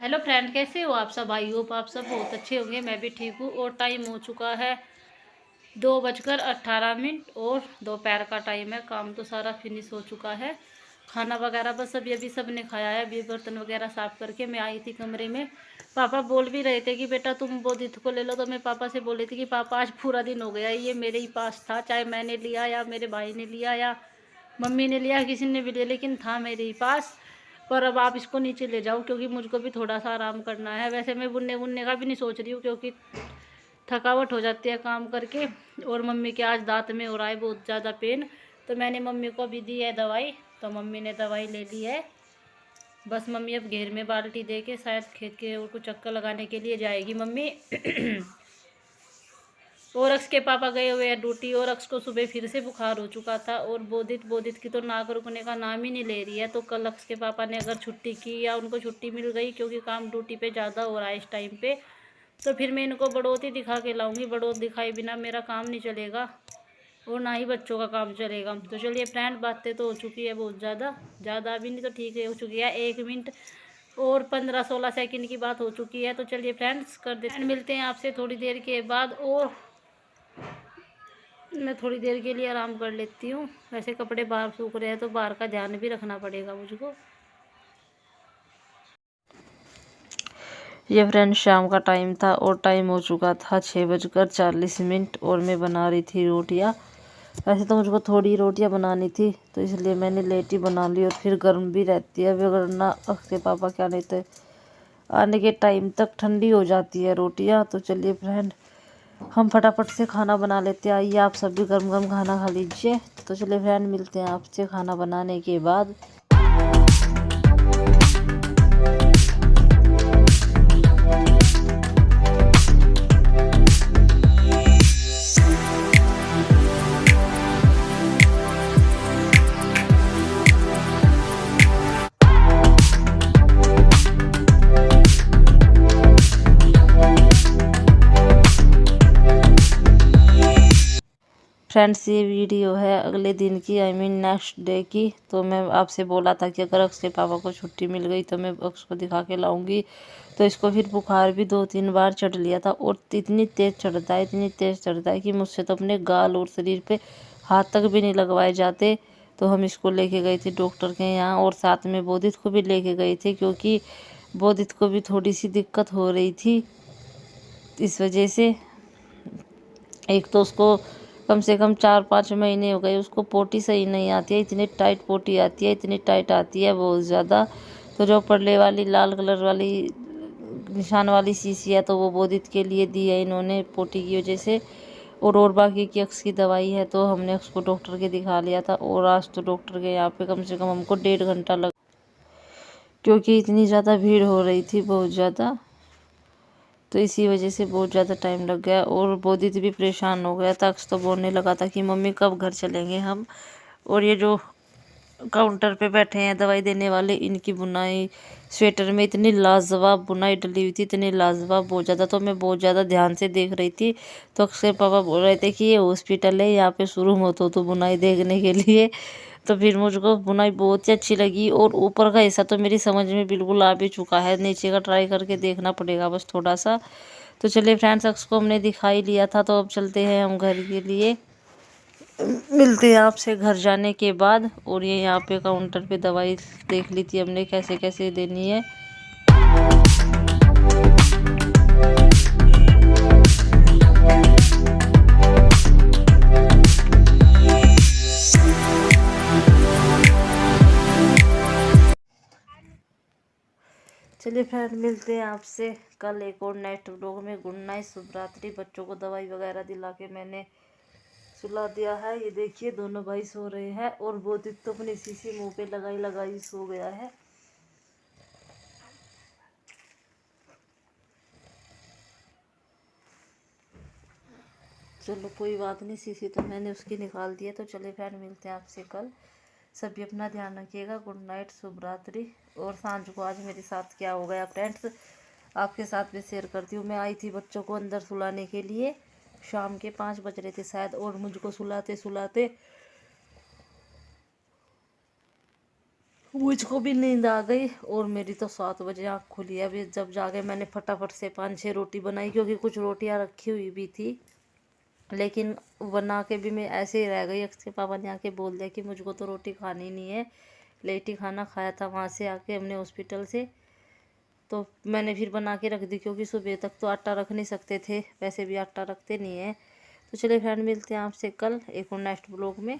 Hello friend, कैसे हो आप सब? आई होप आप सब बहुत अच्छे होंगे। मैं भी ठीक हूँ। और टाइम हो चुका है 2:18 और दोपहर का टाइम है। काम तो सारा फिनिश हो चुका है। खाना वगैरह बस अभी सब ने खाया है। अभी बर्तन वगैरह साफ़ करके मैं आई थी कमरे में। पापा बोल भी रहे थे कि बेटा तुम बोधित को ले लो, तो मैं पापा से बोल रही थी कि पापा आज पूरा दिन हो गया, ये मेरे ही पास था। चाहे मैंने लिया या मेरे भाई ने लिया या मम्मी ने लिया, किसी ने भी लिया, लेकिन था मेरे ही पास। पर अब आप इसको नीचे ले जाओ क्योंकि मुझको भी थोड़ा सा आराम करना है। वैसे मैं बुनने बुनने का भी नहीं सोच रही हूँ क्योंकि थकावट हो जाती है काम करके। और मम्मी के आज दांत में हो रहा है बहुत ज़्यादा पेन, तो मैंने मम्मी को अभी दी है दवाई, तो मम्मी ने दवाई ले ली है। बस मम्मी अब घेर में बाल्टी दे के शायद खेत के और कुछ चक्कर लगाने के लिए जाएगी मम्मी। और अक्स के पापा गए हुए हैं ड्यूटी, और अक्स को सुबह फिर से बुखार हो चुका था। और बोधित की तो नाक रुकने का नाम ही नहीं ले रही है। तो कल अक्स के पापा ने अगर छुट्टी की या उनको छुट्टी मिल गई क्योंकि काम ड्यूटी पे ज़्यादा हो रहा है इस टाइम पे, तो फिर मैं इनको बड़ौत ही दिखा के लाऊंगी। बड़ौत दिखाए बिना मेरा काम नहीं चलेगा और ना ही बच्चों का काम चलेगा। तो चलिए फ्रेंड, बातें तो हो चुकी है बहुत ज़्यादा भी नहीं तो ठीक है, हो चुकी है 1 मिनट और 15-16 सेकंड की बात हो चुकी है। तो चलिए फ्रेंड्स कर देते, मिलते हैं आपसे थोड़ी देर के बाद। और मैं थोड़ी देर के लिए आराम कर लेती हूँ। वैसे कपड़े बाहर सूख रहे हैं तो बाहर का ध्यान भी रखना पड़ेगा मुझको। ये फ्रेंड शाम का टाइम था और टाइम हो चुका था 6:40 और मैं बना रही थी रोटियाँ। वैसे तो मुझको थोड़ी रोटियाँ बनानी थी तो इसलिए मैंने लेट ही बना ली, और फिर गर्म भी रहती है वरना अक्सर पापा क्या नहीं थे आने के टाइम तक ठंडी हो जाती है रोटियाँ। तो चलिए फ्रेंड, हम फटाफट से खाना बना लेते हैं। आइए आप सब भी गर्म गर्म खाना खा लीजिए। तो चलिए फ्रेंड, मिलते हैं आपसे खाना बनाने के बाद। फ्रेंड्स, ये वीडियो है अगले दिन की, आई मीन नेक्स्ट डे की। तो मैं आपसे बोला था कि अगर अक्स के पापा को छुट्टी मिल गई तो मैं अक्स को दिखा के लाऊंगी। तो इसको फिर बुखार भी 2-3 बार चढ़ लिया था, और इतनी तेज़ चढ़ता है कि मुझसे तो अपने गाल और शरीर पे हाथ तक भी नहीं लगवाए जाते। तो हम इसको लेके गए थे डॉक्टर के यहाँ, और साथ में बोधित को भी लेके गए थे क्योंकि बोधित को भी थोड़ी सी दिक्कत हो रही थी। इस वजह से एक तो उसको कम से कम 4-5 महीने हो गए उसको पोटी सही नहीं आती है। इतनी टाइट पोटी आती है, इतनी टाइट आती है बहुत ज़्यादा। तो जो पल्ले वाली लाल कलर वाली निशान वाली शीशी है तो वो बोधित के लिए दी है इन्होंने पोटी की वजह से। और बाकी की अक्स की दवाई है, तो हमने अक्स को डॉक्टर के दिखा लिया था। और आज तो डॉक्टर के यहाँ पे कम से कम हमको 1.5 घंटा लगा क्योंकि इतनी ज़्यादा भीड़ हो रही थी, बहुत ज़्यादा। तो इसी वजह से बहुत ज़्यादा टाइम लग गया, और बोधित भी परेशान हो गया था। अक्स तो बोलने लगा था कि मम्मी कब घर चलेंगे हम। और ये जो काउंटर पे बैठे हैं दवाई देने वाले, इनकी बुनाई स्वेटर में इतनी लाजवाब बुनाई डली हुई थी, इतनी लाजवाब बहुत ज़्यादा। तो मैं बहुत ज़्यादा ध्यान से देख रही थी। तो अक्सर पापा बोल रहे थे कि ये हॉस्पिटल है, यहाँ पे शुरू मत हो तो बुनाई देखने के लिए। तो फिर मुझको बुनाई बहुत ही अच्छी लगी। और ऊपर का हिस्सा तो मेरी समझ में बिल्कुल आ भी चुका है, नीचे का ट्राई करके देखना पड़ेगा बस थोड़ा सा। तो चलिए फ्रेंड्स, अक्स को हमने दिखाई लिया था, तो अब चलते हैं हम घर के लिए। मिलते हैं आपसे घर जाने के बाद। और ये यहाँ पे काउंटर पे दवाई देख ली थी हमने कैसे कैसे देनी है। चलिए फ्रेंड, मिलते हैं आपसे कल एक और नेक्स्ट व्लॉग में। गुड नाइट, शुभ रात्रि। बच्चों को दवाई वगैरह दिला के मैंने सुला दिया है। ये देखिए दोनों भाई सो रहे हैं, और बोधित तो अपनी शीशी मुंह पे लगाई लगाई सो गया है। चलो कोई बात नहीं, शीशी तो मैंने उसकी निकाल दी है। तो चलिए फ्रेंड, मिलते हैं आपसे कल। सभी अपना ध्यान रखिएगा। गुड नाइट, शुभ रात्रि। और सांझ को आज मेरे साथ क्या हो गया फ्रेंड्स, आपके साथ भी शेयर करती हूँ। मैं आई थी बच्चों को अंदर सुलाने के लिए, शाम के 5 बज रहे थे शायद, और मुझको सुलाते सुलाते मुझको भी नींद आ गई और मेरी तो 7 बजे आँख खुली है। अभी जब जाके मैंने फटाफट से 5-6 रोटी बनाई, क्योंकि कुछ रोटियां रखी हुई भी थी, लेकिन बना के भी मैं ऐसे ही रह गई। अक्स के पापा ने आके बोल दिया कि मुझको तो रोटी खानी नहीं है, लेट ही खाना खाया था वहाँ से आके हमने हॉस्पिटल से। तो मैंने फिर बना के रख दी, क्योंकि सुबह तक तो आटा रख नहीं सकते थे, वैसे भी आटा रखते नहीं है। तो चलिए फ्रेंड, मिलते हैं आपसे कल एक और नेक्स्ट ब्लॉग में।